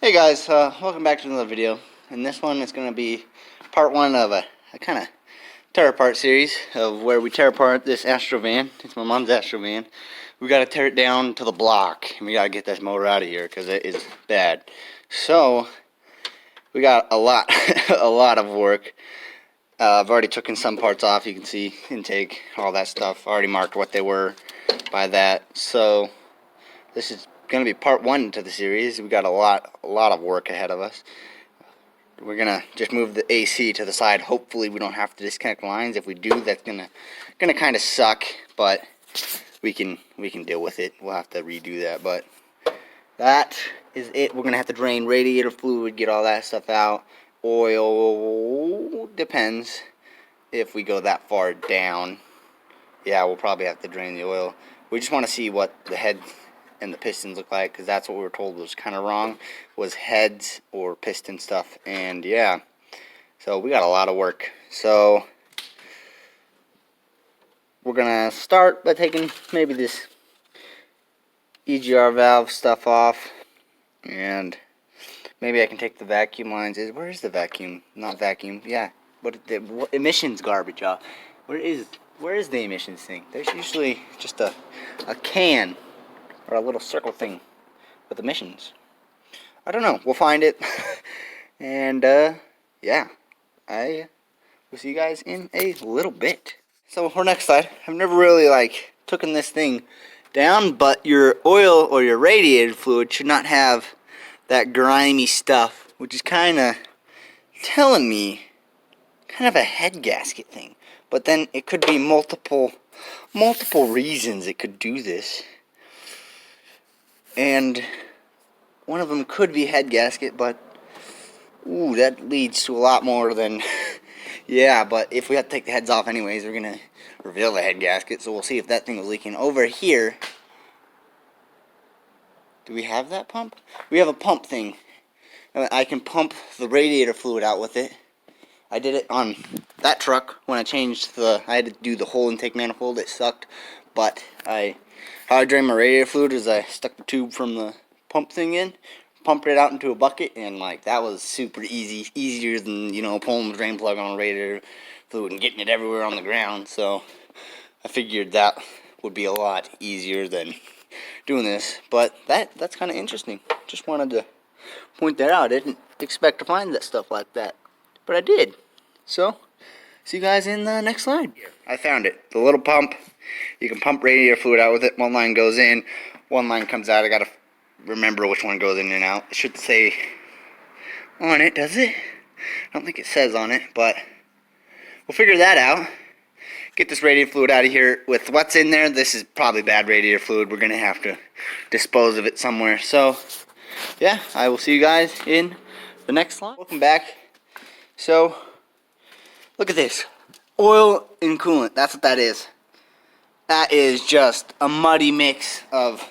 Hey guys, welcome back to another video. And this one is going to be part one of a kind of tear apart series of where we tear apart this Astro van. It's my mom's Astro van. We got to tear it down to the block, and we got to get this motor out of here because it is bad. So we got a lot, a lot of work. I've already taken some parts off. You can see intake, all that stuff. I already marked what they were by that. So this is going to be part one to the series. We got a lot of work ahead of us. We're gonna just move the AC to the side. Hopefully we don't have to disconnect lines. If we do, that's gonna kind of suck, but we can deal with it. We'll have to redo that, but that is it. We're gonna have to drain radiator fluid, get all that stuff out. Oil depends if we go that far down. Yeah, we'll probably have to drain the oil. We just want to see what the head and the pistons look like, because that's what we were told was kind of wrong, was heads or piston stuff. And yeah, so we got a lot of work. So we're gonna start by taking maybe this EGR valve stuff off, and maybe I can take the vacuum lines. Where is the vacuum? Not vacuum. Yeah, what emissions garbage off? Where is the emissions thing? There's usually just a can or a little circle thing with emissions. I don't know. We'll find it. And yeah, I will see you guys in a little bit. So for next slide, I've never really taken this thing down, but your oil or your radiator fluid should not have that grimy stuff, which is kind of telling me kind of a head gasket thing. But then it could be multiple reasons it could do this. And one of them could be head gasket, but ooh, that leads to a lot more than yeah, but if we have to take the heads off anyways, we're gonna reveal the head gasket, so we'll see if that thing was leaking. Over here, do we have that pump? We have a pump thing. I can pump the radiator fluid out with it. I did it on that truck when I changed I had to do the whole intake manifold. It sucked, but how I drained my radiator fluid is I stuck the tube from the pump thing in, pumped it out into a bucket, and that was super easy, easier than pulling the drain plug on a radiator fluid and getting it everywhere on the ground. So I figured that would be a lot easier than doing this. But that's kind of interesting. Just wanted to point that out. I didn't expect to find that stuff like that, but I did. So see you guys in the next slide. I found it. The little pump. You can pump radiator fluid out with it. One line goes in, one line comes out. I gotta remember which one goes in and out. It should say on it, does it? I don't think it says on it, but we'll figure that out. Get this radiator fluid out of here. With what's in there, this is probably bad radiator fluid. We're gonna have to dispose of it somewhere. So yeah, I will see you guys in the next slide. Welcome back. So look at this. Oil and coolant. That's what that is. That is just a muddy mix of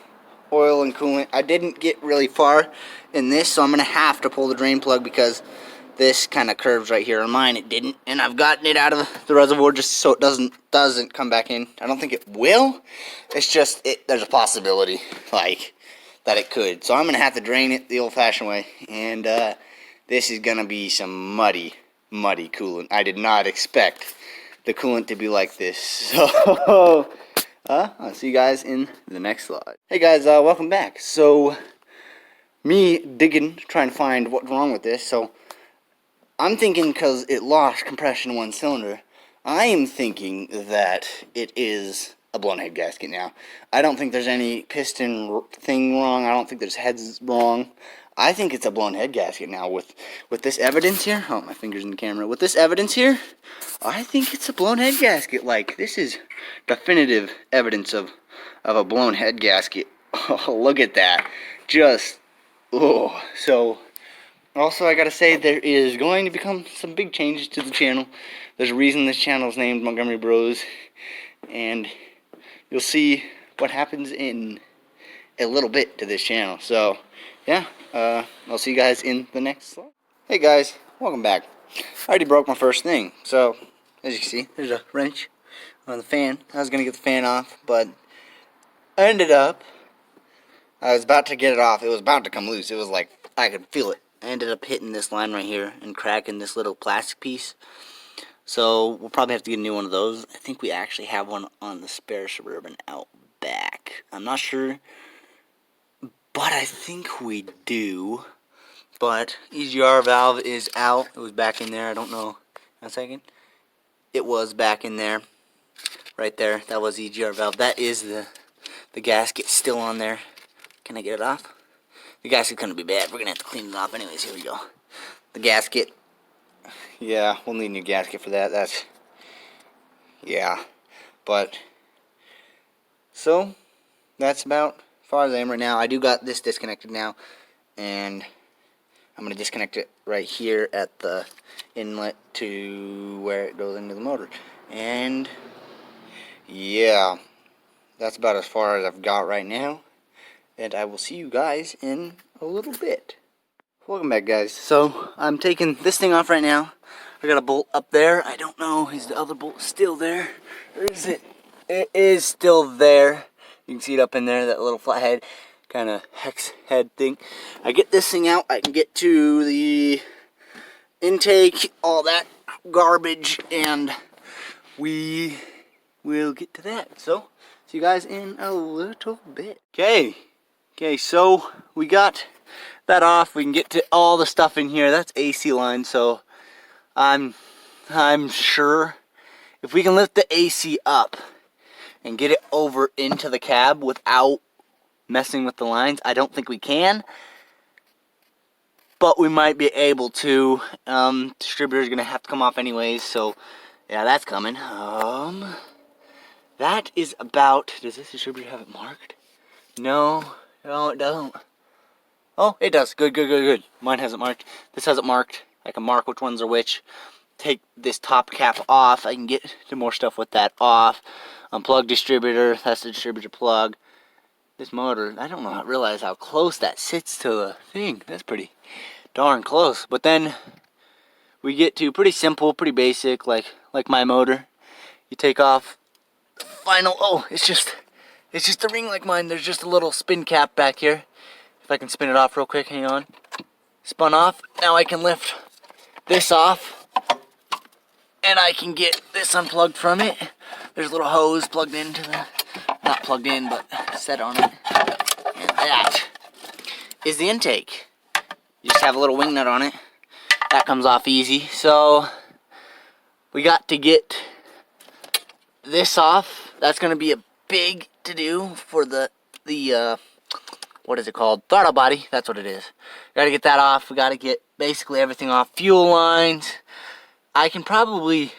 oil and coolant. I didn't get really far in this, so I'm going to have to pull the drain plug because this kind of curves right here. On mine it didn't, and I've gotten it out of the reservoir just so it doesn't come back in. I don't think it will. It's just there's a possibility that it could. So I'm going to have to drain it the old-fashioned way, and this is going to be some muddy coolant. I did not expect the coolant to be like this. So I'll see you guys in the next slide. Hey guys, welcome back. So me digging, trying to find what's wrong with this. So I'm thinking because it lost compression in one cylinder, I am thinking that it is a blown head gasket now. I don't think there's any piston thing wrong. I don't think there's heads wrong. I think it's a blown head gasket now with this evidence here. Oh, my finger's in the camera. With this evidence here, I think it's a blown head gasket. This is definitive evidence of a blown head gasket. Oh, look at that. Just, oh. So, also I gotta say, there is going to become some big changes to the channel. There's a reason this channel is named Montgomery Bros. And you'll see what happens in a little bit to this channel. So, yeah, I'll see you guys in the next slide. Hey guys, welcome back. I already broke my first thing. So, as you can see, there's a wrench on the fan. I was going to get the fan off, but I ended up I was about to get it off. It was about to come loose. It was like, I could feel it. I ended up hitting this line right here and cracking this little plastic piece. So we'll probably have to get a new one of those. I think we actually have one on the spare Suburban out back. I'm not sure, but I think we do. But EGR valve is out. It was back in there. I don't know. A second. It was back in there. Right there. That was EGR valve. That is the gasket still on there. Can I get it off? The gasket's gonna be bad. We're gonna have to clean it off anyways. Here we go. The gasket. Yeah, we'll need a new gasket for that. That's, yeah. But, so, that's about as far as I am right now. I do got this disconnected now. And I'm going to disconnect it right here at the inlet to where it goes into the motor. And, yeah. That's about as far as I've got right now. And I will see you guys in a little bit. Welcome back, guys. So, I'm taking this thing off right now. I got a bolt up there. I don't know, is the other bolt still there? Or is it? It is still there. You can see it up in there, that little flathead kind of hex head thing. I get this thing out, I can get to the intake, all that garbage, and we will get to that. So, see you guys in a little bit. Okay, so we got that off. We can get to all the stuff in here. That's AC line, so I'm sure if we can lift the AC up and get it over into the cab without messing with the lines, I don't think we can, but we might be able to. Distributor's gonna have to come off anyways, so yeah, that's coming. That is about, does this distributor have it marked? No, it doesn't. Oh, it does. Good. Mine has it marked. This has it marked. I can mark which ones are which. Take this top cap off. I can get to more stuff with that off. Unplug distributor. That's the distributor plug. This motor, I don't know, realize how close that sits to the thing. That's pretty darn close. But then we get to pretty simple, pretty basic, like my motor. You take off final. Oh, it's just a ring like mine. There's just a little spin cap back here. If I can spin it off real quick, hang on. Spun off. Now I can lift this off, and I can get this unplugged from it. There's a little hose plugged into the, not plugged in, but set on it. And that is the intake. You just have a little wing nut on it. That comes off easy. So we got to get this off. That's going to be a big to do for the what is it called? Throttle body. That's what it is. Got to get that off. We got to get basically everything off. Fuel lines. I can probably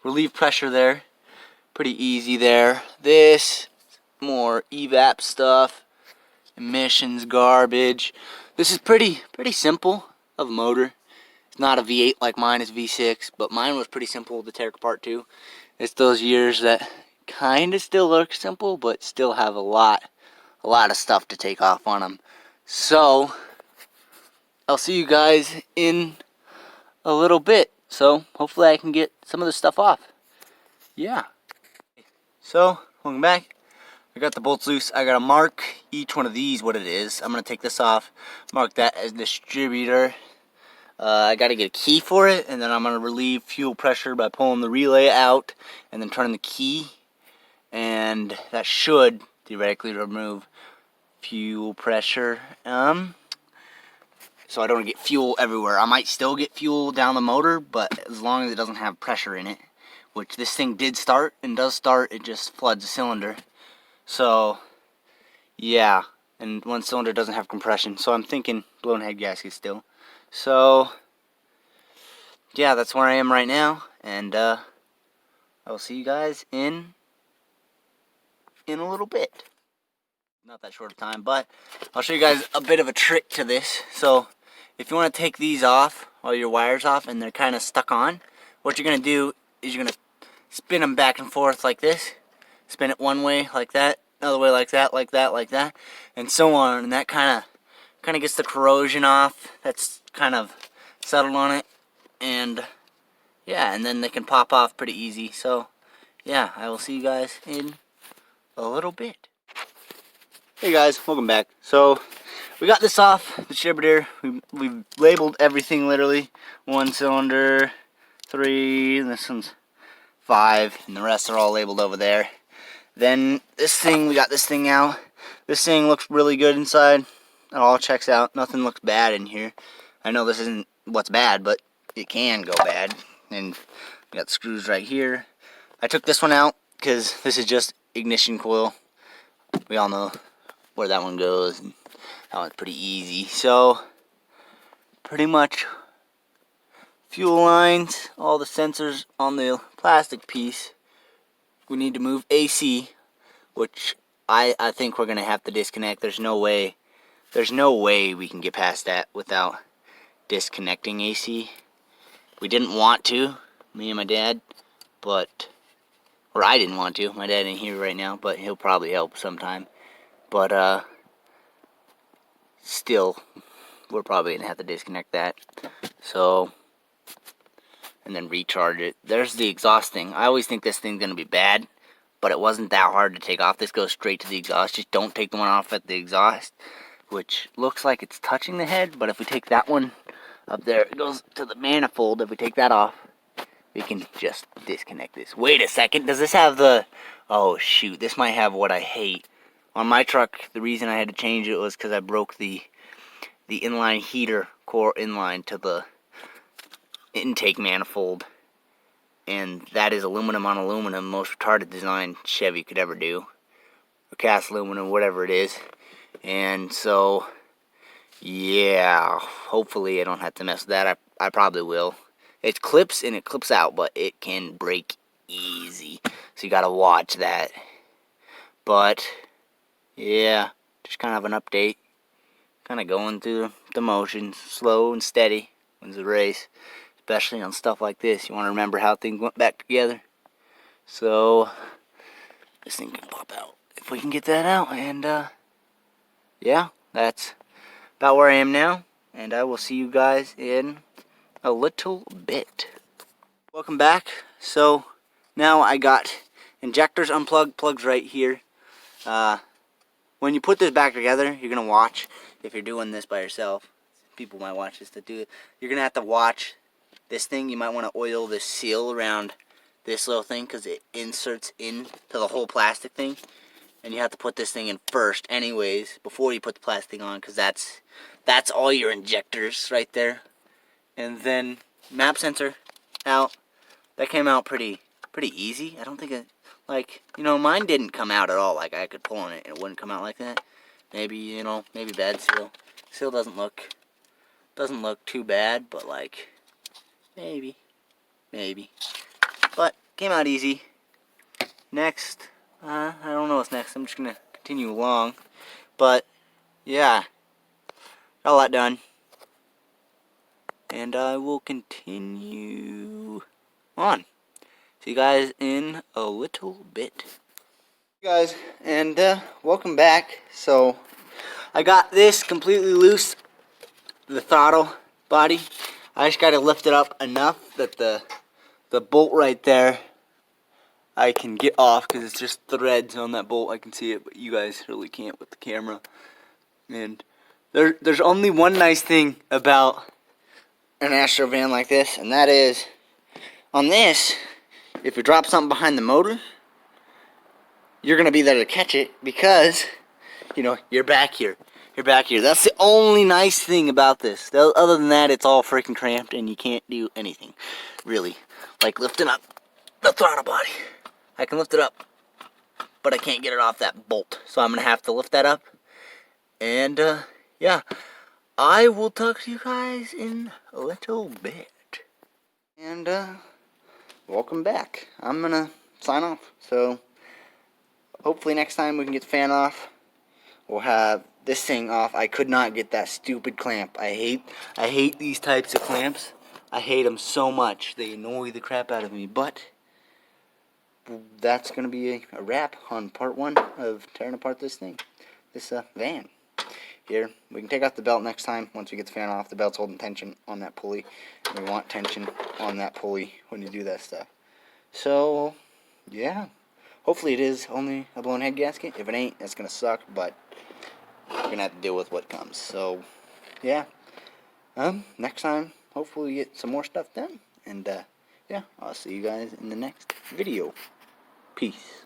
relieve pressure there. Pretty easy there. This, more evap stuff. Emissions, garbage. This is pretty simple of a motor. It's not a V8 like mine is V6, but mine was pretty simple to tear apart too. It's those years that kind of still look simple, but still have a lot of stuff to take off on them. So, I'll see you guys in a little bit. So, hopefully I can get some of this stuff off. Yeah. So, welcome back. I got the bolts loose. I gotta mark each one of these what it is. I'm gonna take this off, mark that as distributor. I gotta get a key for it, and then I'm gonna relieve fuel pressure by pulling the relay out and then turning the key. And that should theoretically remove fuel pressure. So I don't get fuel everywhere. I might still get fuel down the motor, but as long as it doesn't have pressure in it, which this thing did start and does start, it just floods the cylinder. So, yeah, and one cylinder doesn't have compression, so I'm thinking blown head gasket still. So, yeah, that's where I am right now, and I will see you guys in a little bit. Not that short of time, but I'll show you guys a bit of a trick to this. So, if you want to take these off, all your wires off, and they're kind of stuck on, what you're going to do is you're going to spin them back and forth like this. Spin it one way like that, another way like that, and so on. And that kind of gets the corrosion off. That's kind of settled on it, and yeah, and then they can pop off pretty easy. So yeah, I will see you guys in a little bit. Hey guys, welcome back. So we got this off the distributor. We've labeled everything literally. 1 cylinder, 3, and this one's 5, and the rest are all labeled over there. Then this thing, we got this thing out. This thing looks really good inside. It all checks out. Nothing looks bad in here. I know this isn't what's bad, but it can go bad. And we got the screws right here. I took this one out because this is just ignition coil. We all know where that one goes, and that one's pretty easy. So pretty much fuel lines, all the sensors on the plastic piece. We need to move AC, which I think we're gonna have to disconnect. There's no way we can get past that without disconnecting AC. We didn't want to, me and my dad, or I didn't want to. My dad ain't here right now, but he'll probably help sometime. But still, we're probably gonna have to disconnect that. So, and then recharge it. There's the exhaust thing. I always think this thing's gonna be bad, but it wasn't that hard to take off. This goes straight to the exhaust. Just don't take the one off at the exhaust, which looks like it's touching the head, but if we take that one up there, it goes to the manifold. If we take that off, we can just disconnect this. Wait a second, does this have the, oh shoot, this might have what I hate. On my truck, the reason I had to change it was because I broke the inline heater core inline to the intake manifold. And that is aluminum on aluminum, most retarded design Chevy could ever do. Or cast aluminum, whatever it is. And so, yeah, hopefully I don't have to mess with that. I probably will. It clips and it clips out, but it can break easy. So you gotta watch that. But yeah, just kind of an update. Kind of going through the motions, slow and steady. Wins the race. Especially on stuff like this. You want to remember how things went back together. So, this thing can pop out. If we can get that out. And, yeah, that's about where I am now. And I will see you guys in a little bit. Welcome back. So, now I got injectors unplugged, plugs right here. When you put this back together, you're going to watch, if you're doing this by yourself, people might watch this to do it, you're going to have to watch this thing. You might want to oil this seal around this little thing because it inserts into the whole plastic thing. And you have to put this thing in first anyways, before you put the plastic on, because that's all your injectors right there. And then map sensor out. That came out pretty easy. I don't think it, like, you know, mine didn't come out at all. Like, I could pull on it and it wouldn't come out like that. Maybe, you know, maybe bad seal. Seal doesn't look too bad, but like, maybe. But came out easy. Next, I don't know what's next. I'm just gonna continue along. But yeah, got a lot done. And I will continue on. See you guys in a little bit. Hey guys, and welcome back. So I got this completely loose, the throttle body. I just gotta lift it up enough that the bolt right there I can get off, because it's just threads on that bolt. I can see it, but you guys really can't with the camera. And there's only one nice thing about an Astro van like this, and that is, on this, if you drop something behind the motor, you're going to be there to catch it, because, you know, you're back here. You're back here. That's the only nice thing about this. Other than that, it's all freaking cramped, and you can't do anything, really. Like lifting up the throttle body. I can lift it up, but I can't get it off that bolt. So I'm going to have to lift that up. And, yeah, I will talk to you guys in a little bit. And, welcome back. I'm going to sign off. So, hopefully next time we can get the fan off. We'll have this thing off. I could not get that stupid clamp. I hate these types of clamps. I hate them so much. They annoy the crap out of me. But that's going to be a wrap on part 1 of tearing apart this thing. This van. Here, we can take off the belt next time once we get the fan off. The belt's holding tension on that pulley. We want tension on that pulley when you do that stuff. So, yeah. Hopefully it is only a blown head gasket. If it ain't, that's going to suck. But we're gonna have to deal with what comes. So, yeah. Next time, hopefully we get some more stuff done. And, yeah, I'll see you guys in the next video. Peace.